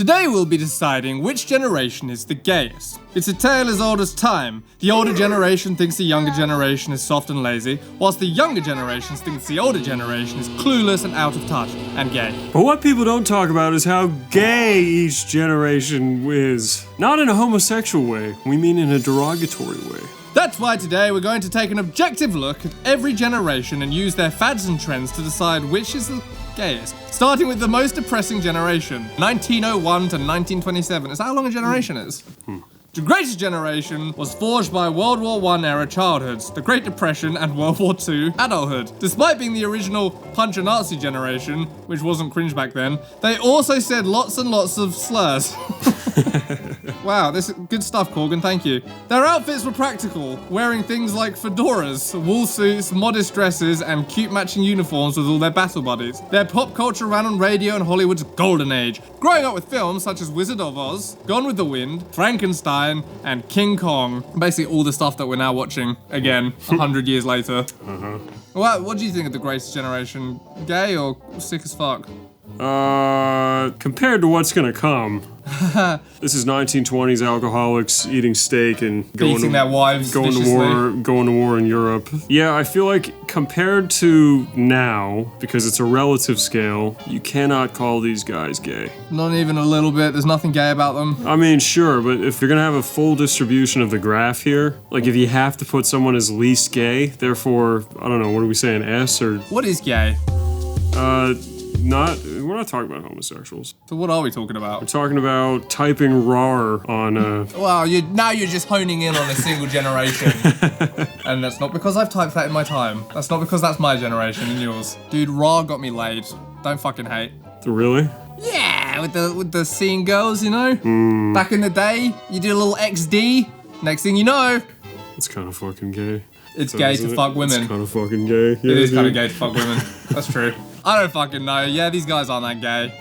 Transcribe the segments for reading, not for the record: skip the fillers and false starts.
Today we'll be deciding which generation is the gayest. It's a tale as old as time. The older generation thinks the younger generation is soft and lazy, whilst the younger generation thinks the older generation is clueless and out of touch and gay. But what people don't talk about is how gay each generation is. Not in a homosexual way, we mean in a derogatory way. That's why today we're going to take an objective look at every generation and use their fads and trends to decide which is the gayest. Starting with the most depressing generation, 1901 to 1927. Is that how long a generation is? The greatest generation was forged by World War I era childhoods, the Great Depression and World War II adulthood. Despite being the original punch a Nazi generation, which wasn't cringe back then, they also said lots and lots of slurs. Wow, this is good stuff, Corgan, thank you. Their outfits were practical, wearing things like fedoras, wool suits, modest dresses, and cute matching uniforms with all their battle buddies. Their pop culture ran on radio in Hollywood's golden age, growing up with films such as Wizard of Oz, Gone with the Wind, Frankenstein, and King Kong. Basically all the stuff that we're now watching again, 100 years later. What do you think of the greatest generation? Gay or sick as fuck? Compared to what's gonna come. This is 1920s alcoholics eating steak and beating their wives going to war in Europe. Yeah, I feel like compared to now, because it's a relative scale, you cannot call these guys gay. Not even a little bit. There's nothing gay about them. I mean, sure, but if you're gonna have a full distribution of the graph here, like if you have to put someone as least gay, therefore, I don't know, what are we saying, S or? What is gay? We're not talking about homosexuals. So what are we talking about? We're talking about typing rar on Well, now you're just honing in on a single generation. And that's not because I've typed that in my time. That's not because that's my generation and yours. Dude, rar got me laid. Don't fucking hate. Really? Yeah, with the seeing girls, you know? Back in the day, you did a little XD. Next thing you know, it's kind of fucking gay. It's gay to fuck women. It's kind of fucking gay. Yeah, it is kind of gay to fuck women. That's true. I don't fucking know. Yeah, these guys aren't that gay.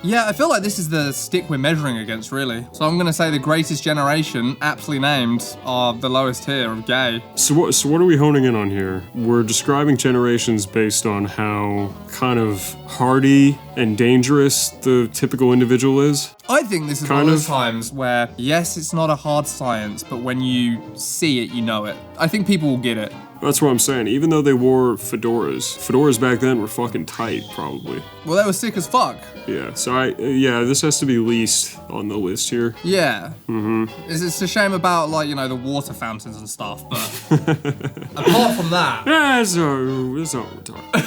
Yeah, I feel like this is the stick we're measuring against, really. So I'm gonna say the greatest generation, aptly named, are the lowest tier of gay. So what are we honing in on here? We're describing generations based on how kind of hardy and dangerous the typical individual is. I think this is one of those times where, yes, it's not a hard science, but when you see it, you know it. I think people will get it. That's what I'm saying. Even though they wore fedoras back then were fucking tight, probably. Well, they were sick as fuck. Yeah, so this has to be least on the list here. Yeah. It's a shame about, like, you know, the water fountains and stuff, but apart from that. Yeah, that's not what we're talking.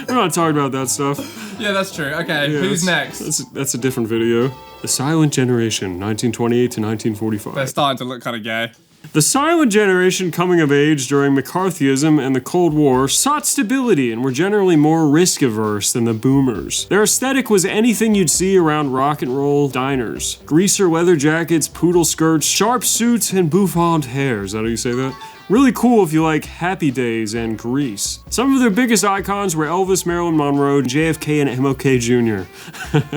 We're not talking about that stuff. Yeah, that's true. Okay, yeah, who's next? That's a different video. The Silent Generation, 1928 to 1945. They're starting to look kind of gay. The Silent Generation, coming of age during McCarthyism and the Cold War, sought stability and were generally more risk-averse than the boomers. Their aesthetic was anything you'd see around rock and roll diners. Greaser leather jackets, poodle skirts, sharp suits, and bouffant hair. Is that how you say that? Really cool if you like Happy Days and Grease. Some of their biggest icons were Elvis, Marilyn Monroe, JFK, and MLK Jr.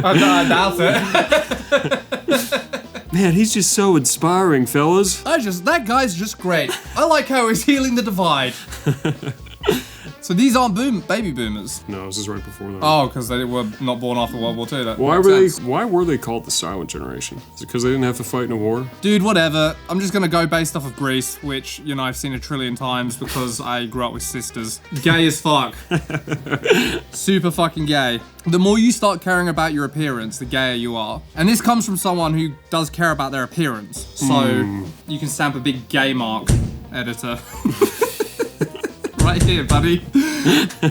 I doubt it. Man, he's just so inspiring, fellas. That guy's just great. I like how he's healing the divide. So these aren't baby boomers? No, this is right before that. Oh, because they were not born after World War II. Why were they called the Silent Generation? Is it because they didn't have to fight in a war? Dude, whatever. I'm just gonna go based off of Grease, which, you know, I've seen a trillion times because I grew up with sisters. Gay as fuck. Super fucking gay. The more you start caring about your appearance, the gayer you are. And this comes from someone who does care about their appearance. So you can stamp a big gay mark, editor. Right here, buddy.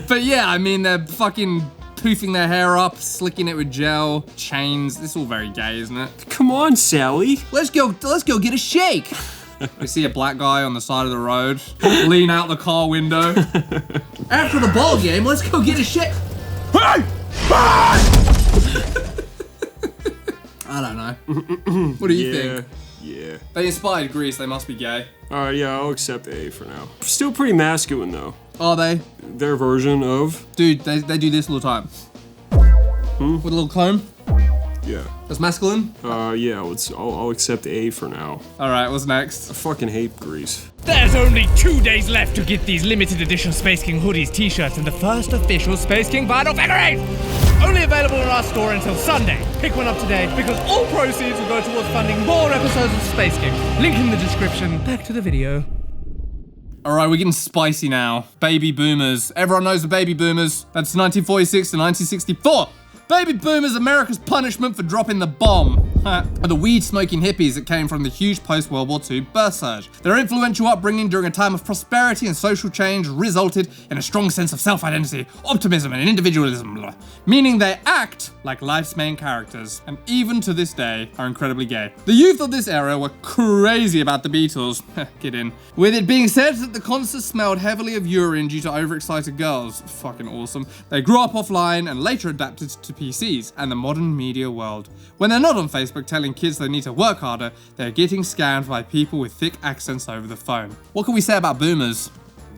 But yeah, I mean, they're fucking poofing their hair up, slicking it with gel, chains. This is all very gay, isn't it? Come on, Sally. Let's go get a shake. We see a black guy on the side of the road, lean out the car window. After the ball game, let's go get a shake. Hey! I don't know. What do you think? Yeah. They inspired Grease, they must be gay. Alright, yeah, I'll accept A for now. Still pretty masculine, though. Are they? Their version of? Dude, they do this all the time. With a little comb? Yeah. That's masculine? Yeah, I'll accept A for now. Alright, what's next? I fucking hate Grease. There's only 2 days left to get these limited edition Space King hoodies, t-shirts, and the first official Space King vinyl figurine! Only available in our store until Sunday. Pick one up today because all proceeds will go towards funding more episodes of Space Game. Link in the description. Back to the video. Alright, we're getting spicy now. Baby boomers. Everyone knows the baby boomers. That's 1946 to 1964. Baby boomers, America's punishment for dropping the bomb. Are the weed-smoking hippies that came from the huge post-World War II birth surge. Their influential upbringing during a time of prosperity and social change resulted in a strong sense of self-identity, optimism, and individualism, meaning they act like life's main characters, and even to this day are incredibly gay. The youth of this era were crazy about the Beatles. Get in. With it being said that the concert smelled heavily of urine due to overexcited girls. Fucking awesome. They grew up offline and later adapted to PCs and the modern media world. When they're not on Facebook telling kids they need to work harder, they're getting scammed by people with thick accents over the phone. What can we say about boomers?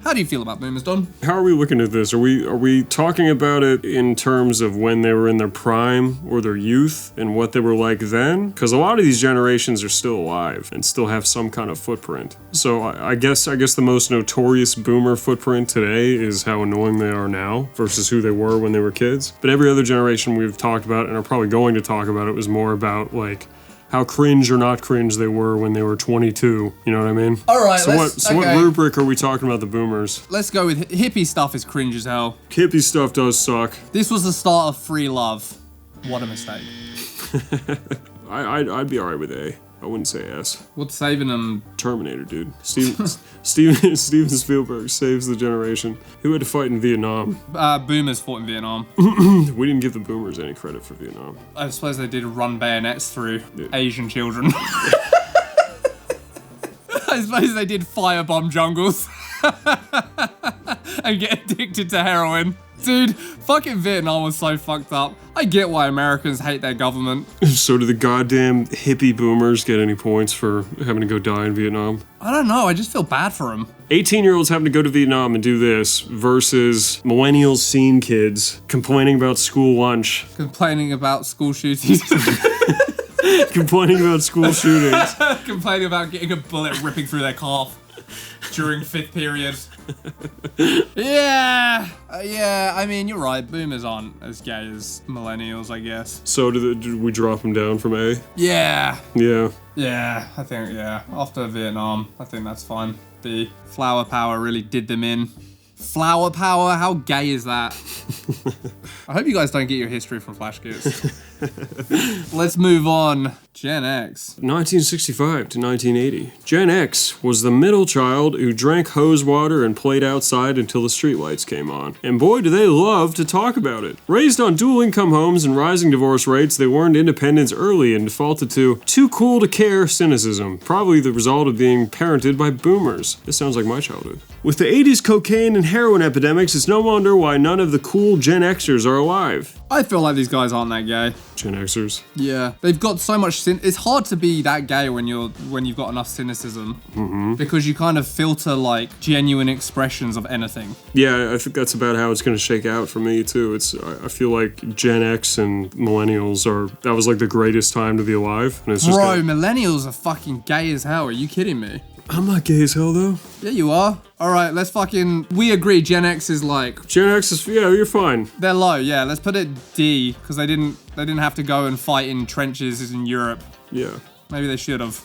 How do you feel about boomers, Don? How are we looking at this? Are we talking about it in terms of when they were in their prime or their youth and what they were like then? Because a lot of these generations are still alive and still have some kind of footprint. So I guess the most notorious boomer footprint today is how annoying they are now versus who they were when they were kids. But every other generation we've talked about and are probably going to talk about it was more about like how cringe or not cringe they were when they were 22. You know what I mean? All right. So what rubric are we talking about the boomers? Let's go with hippie stuff is cringe as hell. Hippie stuff does suck. This was the start of free love. What a mistake. I'd be alright with A. I wouldn't say S. What's saving them? Terminator, dude. Steven Spielberg saves the generation. Who had to fight in Vietnam? Boomers fought in Vietnam. We didn't give the boomers any credit for Vietnam. I suppose they did run bayonets through Asian children. I suppose they did firebomb jungles. And get addicted to heroin. Dude, fucking Vietnam was so fucked up. I get why Americans hate their government. So do the goddamn hippie boomers get any points for having to go die in Vietnam? I don't know, I just feel bad for them. 18-year-olds having to go to Vietnam and do this versus millennials scene kids complaining about school lunch. Complaining about school shootings. Complaining about school shootings. Complaining about getting a bullet ripping through their calf during 5th period. Yeah, I mean, you're right. Boomers aren't as gay as millennials, I guess. So did we drop them down from A? Yeah. Yeah. I think, after Vietnam, I think that's fine. The flower power really did them in. Flower power? How gay is that? I hope you guys don't get your history from Flash Kids. Let's move on. Gen X. 1965 to 1980. Gen X was the middle child who drank hose water and played outside until the streetlights came on. And boy, do they love to talk about it. Raised on dual-income homes and rising divorce rates, they learned independence early and defaulted to too cool to care cynicism, probably the result of being parented by boomers. This sounds like my childhood. With the 80s cocaine and heroin epidemics, it's no wonder why none of the cool Gen Xers are alive. I feel like these guys aren't that gay. Gen Xers. Yeah, they've got so much it's hard to be that gay when you've got enough cynicism, because you kind of filter like genuine expressions of anything. Yeah, I think that's about how it's going to shake out for me too. I feel like Gen X and millennials that was like the greatest time to be alive. And it's just millennials are fucking gay as hell. Are you kidding me? I'm not gay as hell though. Yeah, you are. All right, we agree Gen X is like... Gen X is, yeah, you're fine. They're low, yeah. Let's put it D, because they didn't have to go and fight in trenches in Europe. Yeah. Maybe they should have.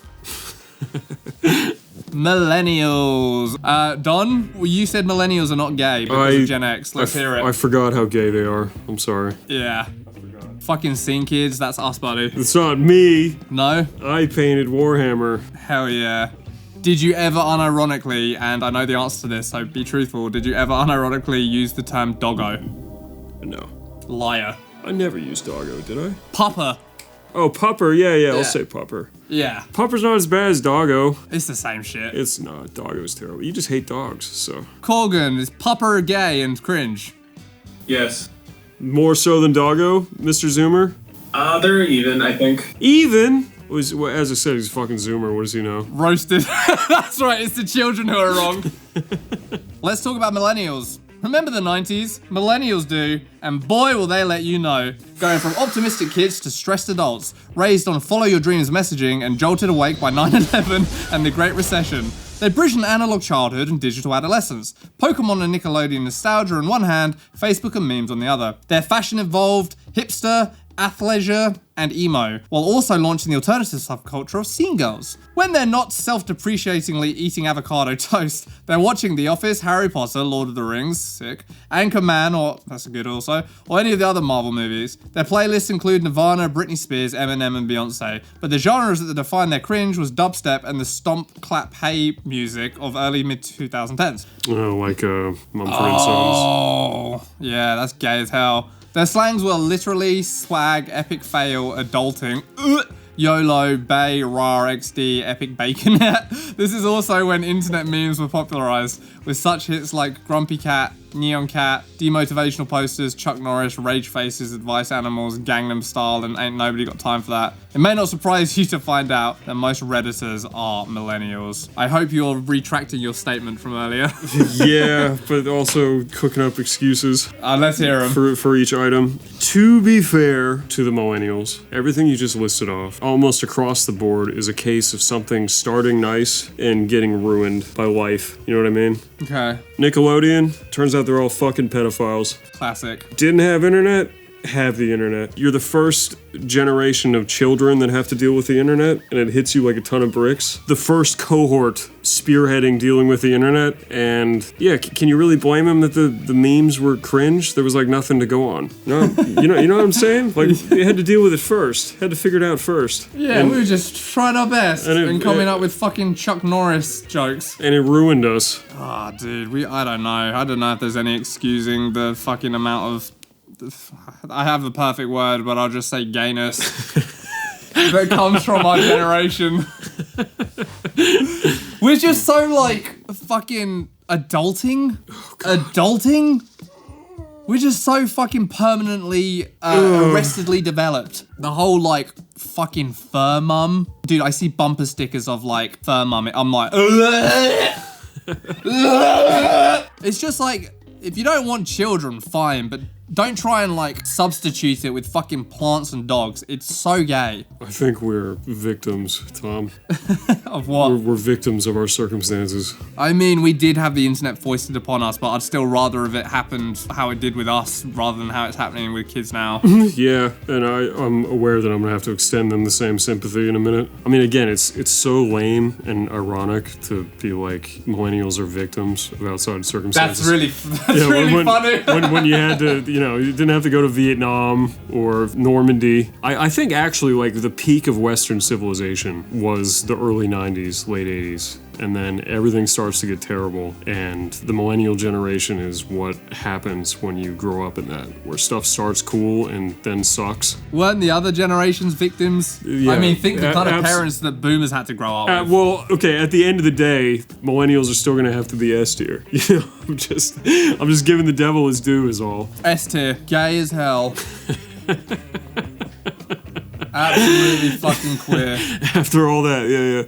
Millennials. Don, you said millennials are not gay because of Gen X. Let's hear it. I forgot how gay they are. I'm sorry. Yeah. Fucking scene kids, that's us, buddy. It's not me. No? I painted Warhammer. Hell yeah. Did you ever unironically, and I know the answer to this, so be truthful, did you ever unironically use the term doggo? No. Liar. I never used doggo, did I? Pupper. Oh, pupper, yeah, I'll say pupper. Yeah. Pupper's not as bad as doggo. It's the same shit. It's not. Doggo's terrible. You just hate dogs, so. Corgan, is pupper gay and cringe? Yes. More so than doggo, Mr. Zoomer? They're even, I think. Even? As I said, he's a fucking Zoomer. What does he know? Roasted. That's right, it's the children who are wrong. Let's talk about millennials. Remember the 90s? Millennials do, and boy will they let you know. Going from optimistic kids to stressed adults, raised on follow your dreams messaging and jolted awake by 9/11 and the Great Recession. They bridged an analog childhood and digital adolescence. Pokemon and Nickelodeon nostalgia on one hand, Facebook and memes on the other. They're fashion evolved, hipster, athleisure, and emo, while also launching the alternative subculture of scene girls. When they're not self-depreciatingly eating avocado toast, they're watching The Office, Harry Potter, Lord of the Rings, sick, Anchorman, or that's good also, or any of the other Marvel movies. Their playlists include Nirvana, Britney Spears, Eminem, and Beyonce, but the genres that defined their cringe was dubstep and the stomp, clap, hey music of early mid-2010s. Oh, like Mumford & Sons. Oh, yeah, that's gay as hell. Their slangs were literally swag, epic fail, adulting, YOLO, Bay, RAR, XD, epic baconet. This is also when internet memes were popularized, with such hits like Grumpy Cat, Neon Cat, demotivational posters, Chuck Norris, Rage Faces, Advice Animals, Gangnam Style, and Ain't Nobody Got Time for That. It may not surprise you to find out that most Redditors are millennials. I hope you're retracting your statement from earlier. Yeah, but also cooking up excuses. Let's hear them. For each item. To be fair to the millennials, everything you just listed off, almost across the board, is a case of something starting nice and getting ruined by life. You know what I mean? Okay, Nickelodeon, turns out they're all fucking pedophiles. classic. Didn't have internet? Have the internet. You're the first generation of children that have to deal with the internet, and it hits you like a ton of bricks. The first cohort spearheading dealing with the internet, and yeah, can you really blame them that the memes were cringe? There was like nothing to go on. No, you know what I'm saying? Like, you had to deal with it first. Had to figure it out first. Yeah, and we were just trying our best and coming up with fucking Chuck Norris jokes. it ruined us. Ah, dude, I don't know. I don't know if there's any excusing the fucking amount of... I have the perfect word, but I'll just say gayness that comes from our generation. We're just so, like, fucking adulting. Adulting? We're just so fucking permanently, arrestedly developed. The whole, like, fucking fur mum. Dude, I see bumper stickers of, like, fur mum. I'm like... It's just like, if you don't want children, fine, but don't try and, like, substitute it with fucking plants and dogs. It's so gay. I think we're victims, Tom. Of what? We're victims of our circumstances. I mean, we did have the internet foisted upon us, but I'd still rather if it happened how it did with us rather than how it's happening with kids now. Yeah, and I'm aware that I'm gonna have to extend them the same sympathy in a minute. I mean, again, it's so lame and ironic to be like, millennials are victims of outside circumstances. That's really funny. when you had to, you didn't have to go to Vietnam or Normandy. I think actually, like, the peak of Western civilization was the early 90s, late 80s. And then everything starts to get terrible, and the millennial generation is what happens when you grow up in that, where stuff starts cool and then sucks. Weren't the other generation's victims? Yeah, I mean, think the kind of parents that boomers had to grow up with. Well, okay, at the end of the day, millennials are still gonna have to be S tier. I'm just giving the devil his due is all. S tier, gay as hell. Absolutely fucking queer. After all that, yeah.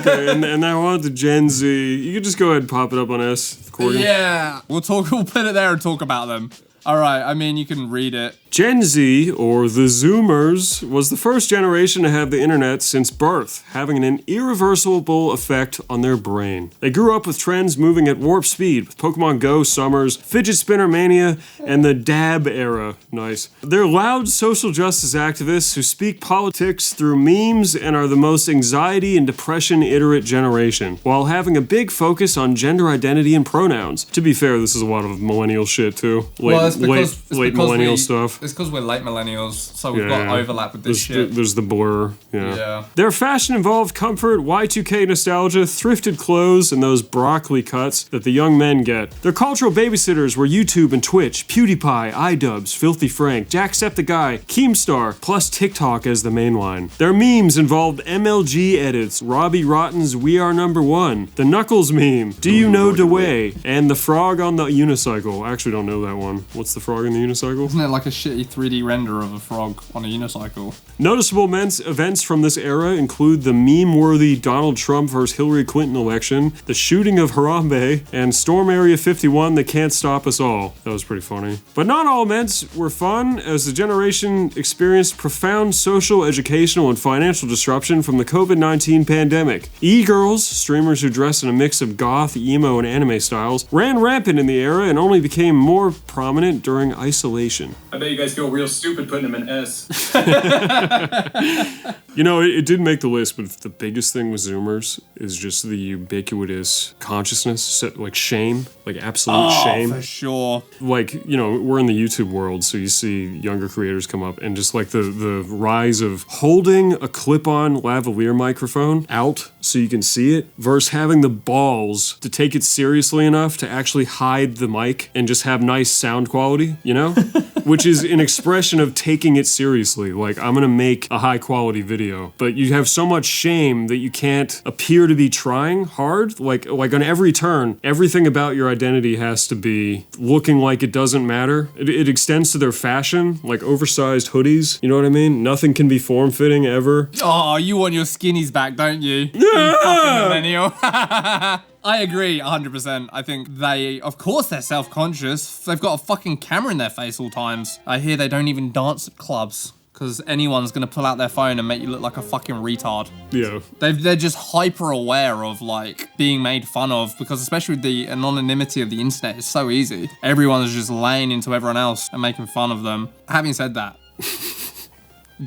Okay, and now on to Gen Z. You could just go ahead and pop it up on S. Corey. Yeah, we'll put it there and talk about them. All right, I mean, you can read it. Gen Z, or the Zoomers, was the first generation to have the internet since birth, having an irreversible effect on their brain. They grew up with trends moving at warp speed, with Pokemon Go summers, fidget spinner mania, and the dab era. Nice. They're loud social justice activists who speak politics through memes and are the most anxiety and depression iterate generation, while having a big focus on gender identity and pronouns. To be fair, this is a lot of millennial shit too. Late millennial stuff. It's because we're late millennials, so we've got overlap with this shit. There's the blur, yeah. Their fashion involved comfort, Y2K nostalgia, thrifted clothes, and those broccoli cuts that the young men get. Their cultural babysitters were YouTube and Twitch, PewDiePie, iDubbbz, Filthy Frank, Jacksepticeye, Keemstar, plus TikTok as the main line. Their memes involved MLG edits, Robbie Rotten's We Are Number One, the Knuckles meme, Do You Know DeWay, and the frog on the unicycle. I actually don't know that one. What's the frog on the unicycle? Isn't it like a shit shitty 3D render of a frog on a unicycle. Noticeable events from this era include the meme-worthy Donald Trump versus Hillary Clinton election, the shooting of Harambe, and Storm Area 51 that can't stop us all. That was pretty funny. But not all events were fun, as the generation experienced profound social, educational, and financial disruption from the COVID-19 pandemic. E-girls, streamers who dress in a mix of goth, emo, and anime styles, ran rampant in the era and only became more prominent during isolation. I bet you guys feel real stupid putting them in S. You know, it did make the list, but the biggest thing with Zoomers is just the ubiquitous consciousness, like shame, like absolute shame. For sure. Like, you know, we're in the YouTube world, so you see younger creators come up and just like the rise of holding a clip-on lavalier microphone out so you can see it versus having the balls to take it seriously enough to actually hide the mic and just have nice sound quality, you know? Which is an expression of taking it seriously. Like, I'm gonna make a high quality video, but you have so much shame that you can't appear to be trying hard. Like on every turn, everything about your identity has to be looking like it doesn't matter. It extends to their fashion, like oversized hoodies, you know what I mean? Nothing can be form-fitting ever. Oh, you want your skinnies back, don't you? You fucking millennial. I agree 100%. I think of course they're self-conscious. They've got a fucking camera in their face all times. I hear they don't even dance at clubs because anyone's gonna pull out their phone and make you look like a fucking retard. Yeah. They're just hyper aware of like being made fun of because especially with the anonymity of the internet, it's so easy. Everyone's just laying into everyone else and making fun of them. Having said that,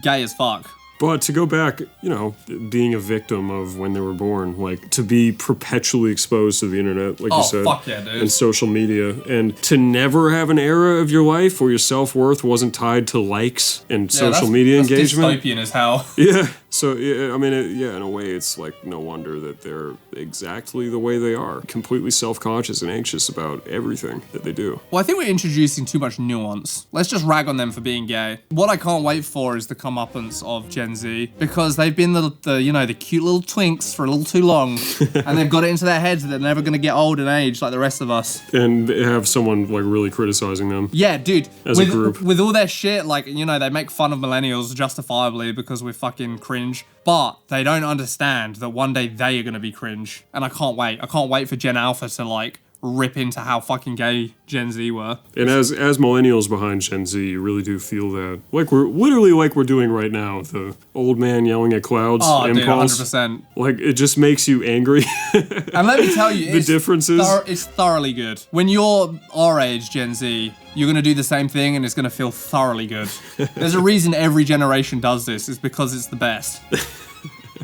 gay as fuck. But to go back, you know, being a victim of when they were born, like to be perpetually exposed to the internet, like you said, fuck yeah, dude. and social media, and to never have an era of your life where your self-worth wasn't tied to likes and social media engagement. That's dystopian as hell. Yeah. So, I mean, in a way, it's like no wonder that they're exactly the way they are, completely self-conscious and anxious about everything that they do. Well, I think we're introducing too much nuance. Let's just rag on them for being gay. What I can't wait for is the comeuppance of Gen Z, because they've been the cute little twinks for a little too long, and they've got it into their heads that they're never gonna get old and age like the rest of us. And have someone like really criticizing them. Yeah, dude. As a group. With all their shit, like, you know, they make fun of millennials justifiably because we're fucking cringe. But they don't understand that one day they are going to be cringe. And I can't wait. I can't wait for Gen Alpha to, like, rip into how fucking gay Gen Z were. And as millennials behind Gen Z, you really do feel that. Like we're doing right now. The old man yelling at clouds impulse. Dude, 100%. Like, it just makes you angry. And let me tell you, the differences. It's thoroughly good. When you're our age, Gen Z, you're going to do the same thing and it's going to feel thoroughly good. There's a reason every generation does this. It's because it's the best.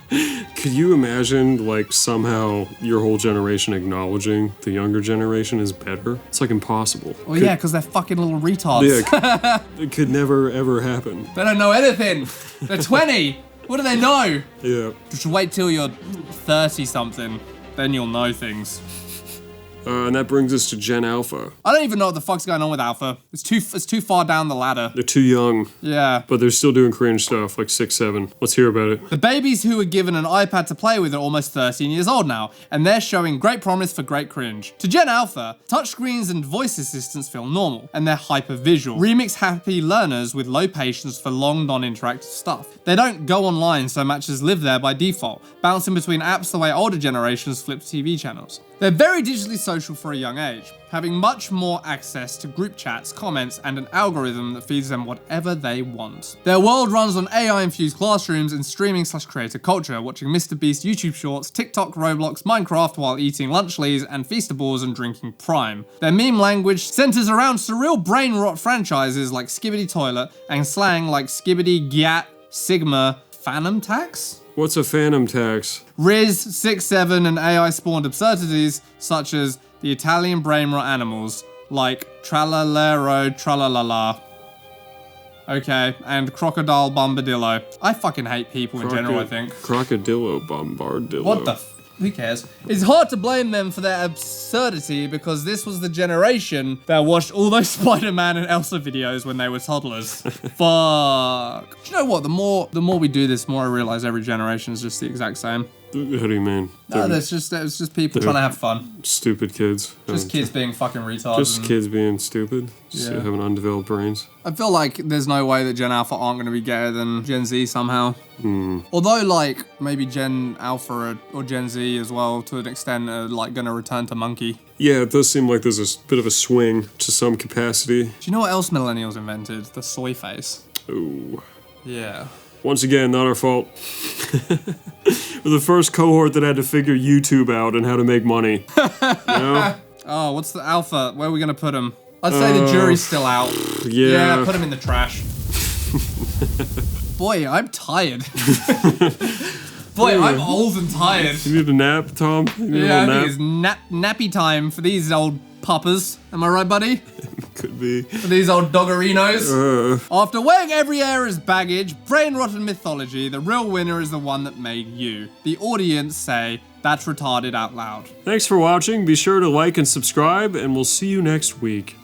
Could you imagine, like, somehow your whole generation acknowledging the younger generation is better? It's, like, impossible. Well, yeah, because they're fucking little retards. Yeah, it could never, ever happen. They don't know anything. They're 20. What do they know? Yeah. Just wait till you're 30-something. Then you'll know things. And that brings us to Gen Alpha. I don't even know what the fuck's going on with Alpha. It's too far down the ladder. They're too young. Yeah. But they're still doing cringe stuff, like 6, 7. Let's hear about it. The babies who were given an iPad to play with are almost 13 years old now, and they're showing great promise for great cringe. To Gen Alpha, touchscreens and voice assistants feel normal, and they're hyper-visual. Remix happy learners with low patience for long non-interactive stuff. They don't go online so much as live there by default, bouncing between apps the way older generations flip TV channels. They're very digitally social for a young age, having much more access to group chats, comments, and an algorithm that feeds them whatever they want. Their world runs on AI-infused classrooms and streaming/creator culture, watching MrBeast YouTube shorts, TikTok, Roblox, Minecraft while eating Lunchleys and Feastables and drinking Prime. Their meme language centers around surreal brain rot franchises like Skibbity Toilet and slang like Skibbity Gyat, Sigma, Phantom Tax? What's a phantom tax? Riz, 6-7, and AI-spawned absurdities such as the Italian brain rot animals, like Tralalero Tralalala. Okay, and Crocodile Bombadillo. I fucking hate people in general, I think. Crocodillo Bombardillo. What the who cares? It's hard to blame them for their absurdity because this was the generation that watched all those Spider-Man and Elsa videos when they were toddlers. Fuck. Do you know what? The more we do this, the more I realize every generation is just the exact same. How do you mean? No, it's just people trying to have fun. Stupid kids. Just kids being fucking retards. Just kids being stupid. Just having undeveloped brains. I feel like there's no way that Gen Alpha aren't going to be gayer than Gen Z somehow. Although, like, maybe Gen Alpha or Gen Z as well, to an extent, are, like, going to return to monkey. Yeah, it does seem like there's a bit of a swing to some capacity. Do you know what else millennials invented? The soy face. Ooh. Yeah. Once again, not our fault. We're the first cohort that had to figure YouTube out and how to make money. You know? Oh, what's the Alpha? Where are we going to put him? I'd say the jury's still out. Yeah, put him in the trash. Boy, I'm tired. Boy, I'm old and tired. You need a nap, Tom? Yeah, I think it's nappy time for these old puppers. Am I right, buddy? Could be. For these old doggerinos. After weighing every air as baggage, brain-rotten mythology, the real winner is the one that made you. The audience say, that's retarded out loud. Thanks for watching. Be sure to like and subscribe, and we'll see you next week.